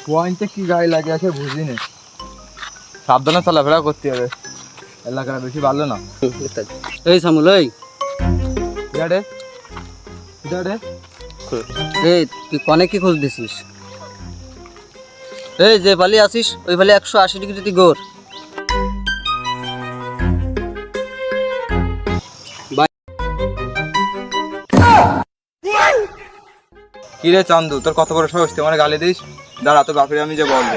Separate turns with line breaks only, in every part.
পয়েন্টে কি গাড়ি লাগে আছে বুঝি না, সাবধানে চলাফেরা করতে হবে, এলাকাটা বেশি ভালো না।
এই সামুল এই এই তুই কনে কি খোঁজ দিছিস? এই যে বালি আসিস ওই বালি 180 ডিগ্রি গোর।
কি রে চান্দু, তোর কত বড় সাহস তুই আমার গালি দিস? দাঁড়া, তোর বাপরে আমি যে বলবো।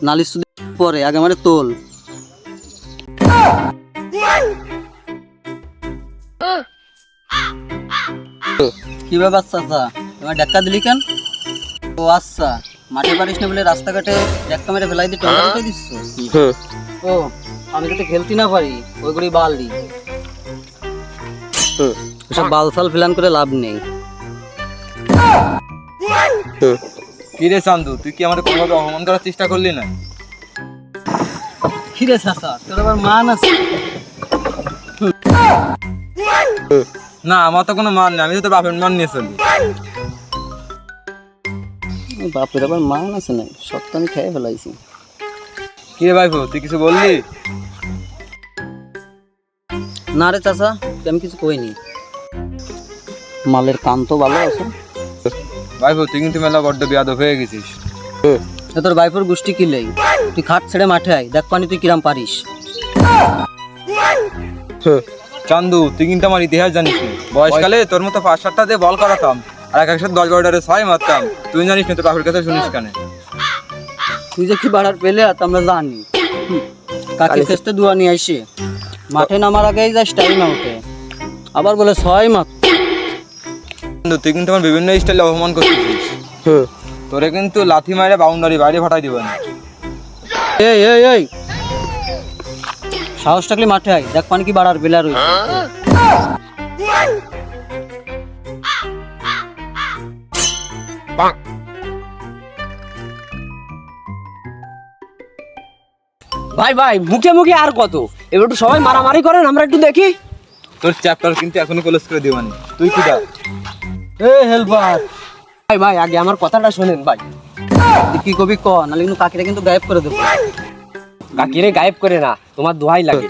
নালিশ পরে আগে মানে তোল। কি ব্যাপার চাচা, তোমার ডাক্কা দিলি কেন? ও আচ্ছা, মাঠে পারিস না বলে রাস্তাঘাটে ডাক্কা মেরে ফেলাই দিয়ে টোকা উঠে দিচ্ছ? ও আমি যাতে খেলতে না পারি ওইগুলি বাল দিই। এসব বালসাল ফিলান করে লাভ নেই।
কি রে চান্দু, তুই কি আমার কোনোভাবে অপমান করার চেষ্টা করলি না?
কি রে চাচা, তোর আবার মান আছে?
না, আমার তো কোনো মান নেই, আমি তো তোর বাপের মান নিয়ে চলি।
বাপের আবার মান আছে না, সব তো আমি খেয়ে ফেলাইছি।
কি রে ভাইপো, তুই কিছু বললি?
না রে চাচা, আমি কিছু কইনি। মালের কান তো ভালো আছে।
ভাইপো তুই কিন্তু মেলা বড্ড বেয়াদব হয়ে গেছিস।
তোর ভাইপোর গোষ্ঠী কি লেই? তুই খাট ছেড়ে মাঠে আয়, দেখ পানি তুই কিরাম পারিস।
চান্দু, তুই কিন্তু আমার ইতিহাস জানিস না। বয়সকালে তোর মতো 5-7টা দিয়ে বল করাতাম, আর এক একসাথে 10-12টারে 6 মারতাম। তুই জানিস না, তোর বাপের কাছে শুনিস কেন?
তুই যে কি বাড়ার পেলে আমরা জানি। কাকি চেষ্টা দুয়া নিয়ে আইসে মাঠে নামার আগেই যাস টাইম আউটে, আবার বলে 6 মার।
তুই কিন্তু আমার বিভিন্ন স্টাইলে অপমান করতেছিস। তোরে কিন্তু লাথি মারে বাউন্ডারি বাইরে ফাটাই দিব না।
এই এই এই সাহস থাকলে মাঠে আয়, দেখ পানি কি বাড়ার বেলা রয়েছে।
ভাই ভাই মুখে মুখে আর কত, এবার একটু সবাই মারামারি করেন, আমরা একটু দেখি।
তোর চ্যাপ্টার কিন্তু এখনো ক্লোজ করে দিবানি। তুই কি দা?
হেল্পার
ভাই ভাই আগে আমার কথাটা শোনেন ভাই।
তুই কি কবি ক, নাহলে কিন্তু কাকিরা কিন্তু গায়েব করে দেবো।
কাকিরে গায়েব করে না, তোমার দোহাই লাগে।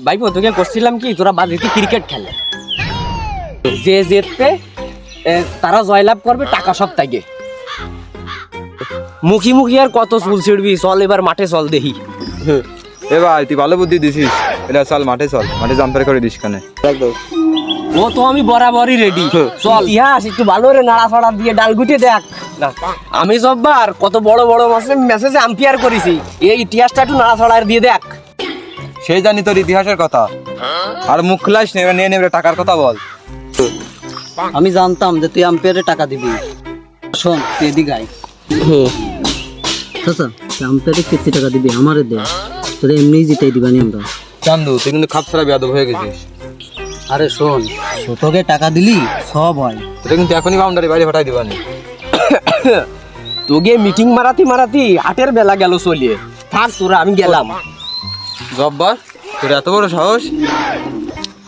ভাইপো তোকে করছিলাম কি, তোরা বাড়িতে ক্রিকেট খেলে, যে জিতবে তারা জয়লাভ করবে, টাকা সব তাইগে। মুখি মুখি আর কত চুল ছিড়বি, চল এবার মাঠে চল দেখি।
এ ভাই তুই ভালো বুদ্ধি দিছিস, এটা চল মাঠে চল, মাঠে জাম্পার করে দিস কানে।
ও তো আমি বরাবরই রেডি, চল। ইতিহাস একটু ভালো রে নাড়াছড়া দিয়ে ডাল গুটিয়ে দেখ না, আমি সববার কত বড় বড় মেসেজে আম্পিয়ার করেছি, এই ইতিহাসটা একটু নাড়াছড়া দিয়ে দেখ।
সেই জানি তোর ইতিহাসের কথা, আর মুখ খুলাইস না, এবার নিয়ে নেবে টাকার কথা বল।
আমি জানতাম যে তুই আম্পায়ারে টাকা দিবি। শোন তুই এদিকে আয়। চাচা তুই আম্পায়ারে কেতে টাকা দিবি? আমারে দে, তোদের এমনিই জিতাই দিবানি আমরা।
চান্দু তুই কিন্তু খাপছাড়া বেয়াদব হয়ে গেছিস।
আরে শোন, তোকে টাকা দিলি সব হয়,
তোরা কিন্তু এখনই বাউন্ডারি বাইরে ফাটাই দিবানি।
তোকে মিটিং মারাতি মারাতি হাটের বেলা গেল চলিয়ে, থাক তোরা আমি গেলাম।
জব্বার, তোর এত বড় সাহস,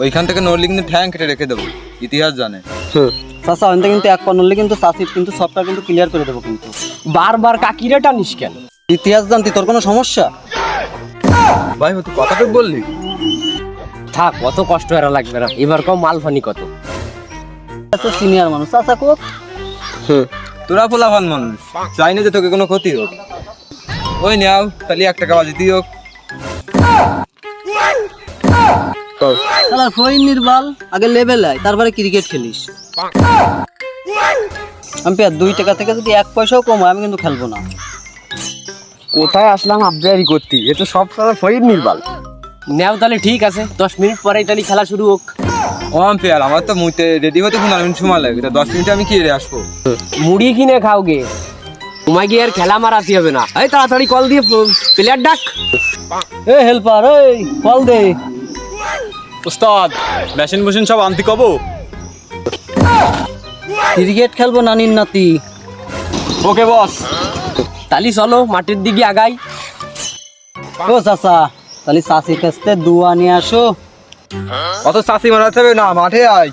ওইখান থেকে নড়লি কিন্তু ঠ্যাং কেটে রেখে দেবো, ইতিহাস জানে।
চাচা ওইটা কিন্তু এক পা নড়লে কিন্তু চাষির কিন্তু সবটা কিন্তু ক্লিয়ার করে দেবো কিন্তু।
বারবার কাকিরে টানিস কেন?
ইতিহাস জানতি, তোর কোনো সমস্যা?
ভাই তুই কথাটুক বললি?
থাক, অত কষ্ট এরা লাগবে না, এবার কম মালফানি কত।
সিনিয়র মানুষ চাচা কোক।
তোরা পোলাপান মানুষ, চাই না যে তোকে কোনো ক্ষতি হোক। ওই নেও তাহলে 1 টাকা বাজি দিও।
ফইন নির্বাল আগে লেভেল আয়, তারপরে ক্রিকেট খেলিস। আমি 2 টাকা থেকে যদি 1 পয়সাও কম হয় আমি কিন্তু খেলবো না।
কোথায় আসলাম আবদারি করতে, এ তো সব সময় ফইর নির্বাল। নেও তাহলে ঠিক আছে, 10 মিনিট পরেই তাহলে খেলা শুরু হোক।
কম পেয়ার, আমার তো মুইতে রেডি হতে 15 মিনিট সময় লাগে, 10 মিনিটে আমি কি রে আসবো?
মুড়ি কিনে খাও গে, তোমায় গিয়ে আর খেলা মারাতে হবে না। এই তাড়াতাড়ি কল দিয়ে প্লেয়ার ডাক।
এ হেল্পার এই কল দে।
উস্তাদ মেশিন মেশিন সব আনতে কব?
ক্রিকেট খেলবো নানির নাতি।
ওকে বস।
তালি চলো মাঠের দিকে আগাই।
ও চাচা তাহলে চাষির কাছ থেকে দুয়া নিয়ে আসো।
অত চাষি মারাতে হবে না, মাঠে আয়।